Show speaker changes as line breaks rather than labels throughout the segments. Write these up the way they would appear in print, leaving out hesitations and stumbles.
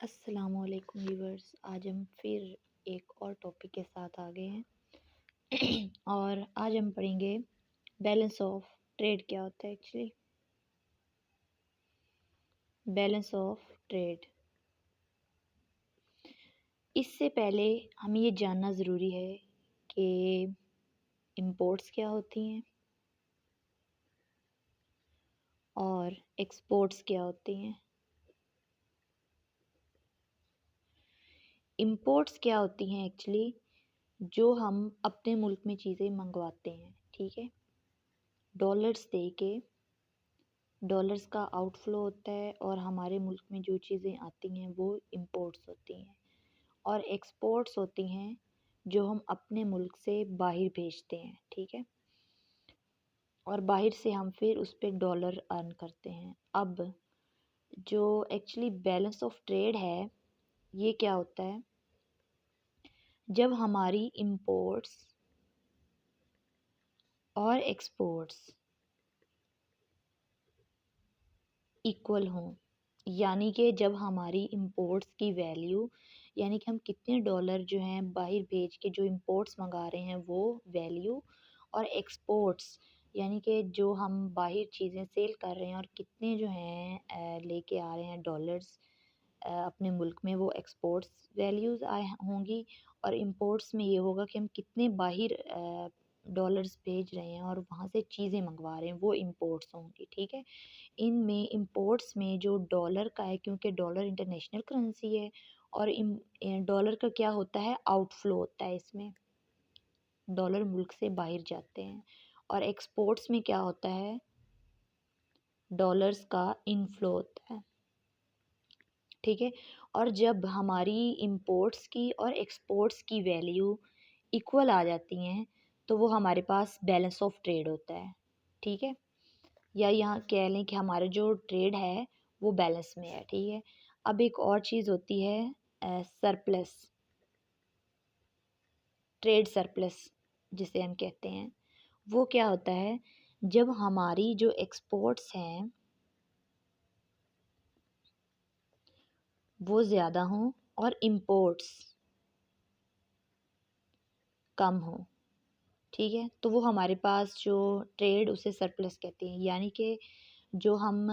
अस्सलामुअलैकुम व्यूवर्स। आज हम फिर एक और टॉपिक के साथ आ गए हैं और आज हम पढ़ेंगे बैलेंस ऑफ ट्रेड क्या होता है। एक्चुअली बैलेंस ऑफ ट्रेड, इससे पहले हमें ये जानना ज़रूरी है कि इंपोर्ट्स क्या होती हैं और एक्सपोर्ट्स क्या होती हैं। इंपोर्ट्स क्या होती हैं एक्चुअली, जो हम अपने मुल्क में चीज़ें मंगवाते हैं, ठीक है, डॉलर्स दे के डॉलर्स का आउटफ्लो होता है और हमारे मुल्क में जो चीज़ें आती हैं वो इंपोर्ट्स होती हैं। और एक्सपोर्ट्स होती हैं जो हम अपने मुल्क से बाहर भेजते हैं, ठीक है, और बाहर से हम फिर उस पर डॉलर अर्न करते हैं। अब जो एक्चुअली बैलेंस ऑफ ट्रेड है, ये क्या होता है, जब हमारी इंपोर्ट्स और एक्सपोर्ट्स इक्वल हों, यानी कि जब हमारी इंपोर्ट्स की वैल्यू, यानी कि हम कितने डॉलर जो हैं बाहर भेज के जो इंपोर्ट्स मंगा रहे हैं वो वैल्यू, और एक्सपोर्ट्स यानी कि जो हम बाहर चीज़ें सेल कर रहे हैं और कितने जो हैं लेके आ रहे हैं डॉलर्स अपने मुल्क में, वो एक्सपोर्ट्स वैल्यूज़ आए होंगी। और इंपोर्ट्स में ये होगा कि हम कितने बाहर डॉलर्स भेज रहे हैं और वहाँ से चीज़ें मंगवा रहे हैं, वो इंपोर्ट्स होंगी, ठीक है। इनमें इंपोर्ट्स में जो डॉलर का है, क्योंकि डॉलर इंटरनेशनल करेंसी है, और डॉलर का क्या होता है, आउटफ्लो होता है, इसमें डॉलर मुल्क से बाहर जाते हैं। और एक्सपोर्ट्स में क्या होता है, डॉलर्स का इनफ्लो होता है, ठीक है। और जब हमारी इंपोर्ट्स की और एक्सपोर्ट्स की वैल्यू इक्वल आ जाती हैं तो वो हमारे पास बैलेंस ऑफ ट्रेड होता है, ठीक है, या यहाँ कह लें कि हमारा जो ट्रेड है वो बैलेंस में है, ठीक है। अब एक और चीज़ होती है सरप्लस, ट्रेड सरप्लस जिसे हम कहते हैं। वो क्या होता है, जब हमारी जो एक्सपोर्ट्स हैं वो ज़्यादा हों और इंपोर्ट्स कम हों, ठीक है, तो वो हमारे पास जो ट्रेड उसे सरप्लस कहते हैं, यानी कि जो हम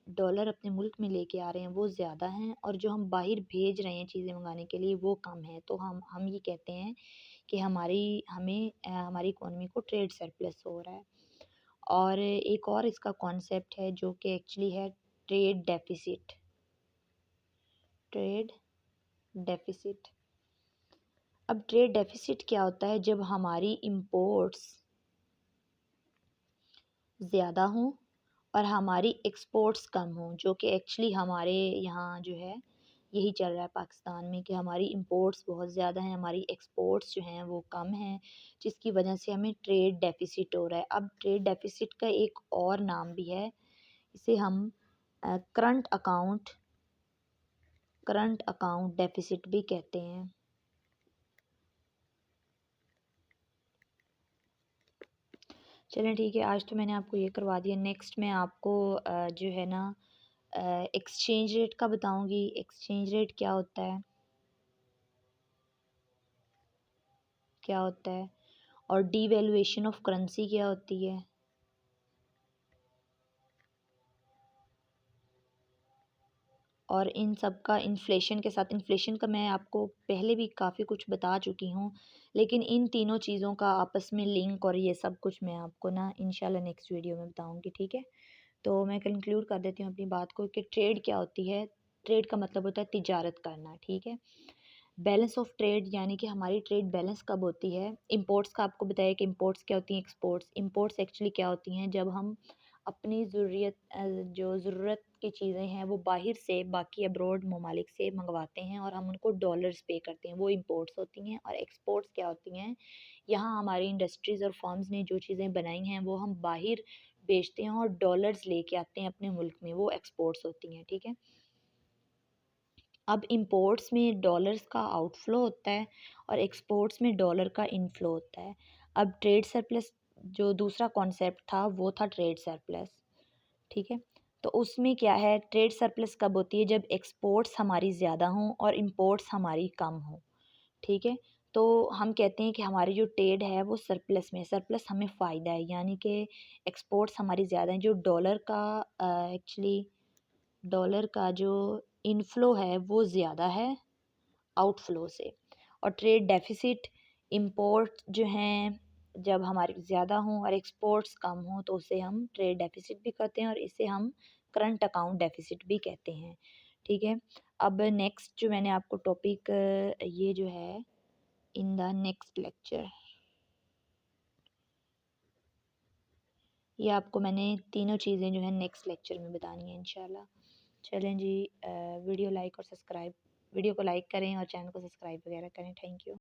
डॉलर अपने मुल्क में लेके आ रहे हैं वो ज़्यादा हैं और जो हम बाहर भेज रहे हैं चीज़ें मंगाने के लिए वो कम है। तो हम ये कहते हैं कि हमारी इकोनॉमी को ट्रेड सरप्लस हो रहा है। और एक और इसका कॉन्सेप्ट है जो कि एक्चुअली है ट्रेड डेफिसिट। ट्रेड डेफिसिट, अब ट्रेड डेफिसिट क्या होता है, जब हमारी इंपोर्ट्स ज़्यादा हों और हमारी एक्सपोर्ट्स कम हों, जो कि एक्चुअली हमारे यहाँ जो है यही चल रहा है पाकिस्तान में, कि हमारी इंपोर्ट्स बहुत ज़्यादा हैं, हमारी एक्सपोर्ट्स जो हैं वो कम हैं, जिसकी वजह से हमें ट्रेड डेफिसिट हो रहा है। अब ट्रेड डेफिसिट का एक और नाम भी है, इसे हम करंट अकाउंट डेफिसिट भी कहते हैं। चलें ठीक है, आज तो मैंने आपको ये करवा दिया। नेक्स्ट मैं आपको जो है ना एक्सचेंज रेट का बताऊंगी। एक्सचेंज रेट क्या होता है और डीवैल्यूएशन ऑफ करेंसी क्या होती है, और इन सब का इन्फ्लेशन के साथ, इन्फ्लेशन का मैं आपको पहले भी काफ़ी कुछ बता चुकी हूँ, लेकिन इन तीनों चीज़ों का आपस में लिंक और ये सब कुछ मैं आपको ना इंशाल्लाह नेक्स्ट वीडियो में बताऊँगी, ठीक है। तो मैं कंक्लूड कर देती हूँ अपनी बात को कि ट्रेड क्या होती है। ट्रेड का मतलब होता है तिजारत करना, ठीक है। बैलेंस ऑफ ट्रेड यानी कि हमारी ट्रेड बैलेंस कब होती है। इंपोर्ट्स का आपको बताया कि इंपोर्ट्स क्या होती हैं, इंपोर्ट्स एक्चुअली क्या होती हैं, जब हम अपनी जो ज़रूरत की चीज़ें हैं वो बाहर से, बाकी अब्रॉड ममालिक से मंगवाते हैं और हम उनको डॉलर्स पे करते हैं, वो इंपोर्ट्स होती हैं। और एक्सपोर्ट्स क्या होती हैं, यहाँ हमारी इंडस्ट्रीज़ और फर्म्स ने जो चीज़ें बनाई हैं वो हम बाहर बेचते हैं और डॉलर्स लेके आते हैं अपने मुल्क में, वो एक्सपोर्ट्स होती हैं, ठीक है। अब इंपोर्ट्स में डॉलर्स का आउटफ्लो होता है और एक्सपोर्ट्स में डॉलर का इनफ्लो होता है। अब ट्रेड सरप्लस जो दूसरा कॉन्सेप्ट था वो था ट्रेड सरप्लस, ठीक है। तो उसमें क्या है, ट्रेड सरप्लस कब होती है, जब एक्सपोर्ट्स हमारी ज़्यादा हों और इंपोर्ट्स हमारी कम हों। ठीक है, तो हम कहते हैं कि हमारी जो ट्रेड है वो सरप्लस में है, सरप्लस हमें फ़ायदा है, यानी कि एक्सपोर्ट्स हमारी ज़्यादा हैं। जो डॉलर का एक्चुअली डॉलर का जो इनफ्लो है वो ज़्यादा है आउटफ्लो से। और ट्रेड डेफिसिट, इंपोर्ट जो हैं जब हमारे ज़्यादा हों और एक्सपोर्ट्स कम हों तो उसे हम ट्रेड डेफिसिट भी कहते हैं और इसे हम करंट अकाउंट डेफिसिट भी कहते हैं। ठीक है, अब नेक्स्ट जो मैंने आपको टॉपिक ये जो है इन द नेक्स्ट लेक्चर, ये आपको मैंने तीनों चीज़ें जो है नेक्स्ट लेक्चर में बतानी है इंशाल्लाह। चलें जी, वीडियो लाइक और सब्सक्राइब, वीडियो को लाइक करें और चैनल को सब्सक्राइब वगैरह करें। Thank you.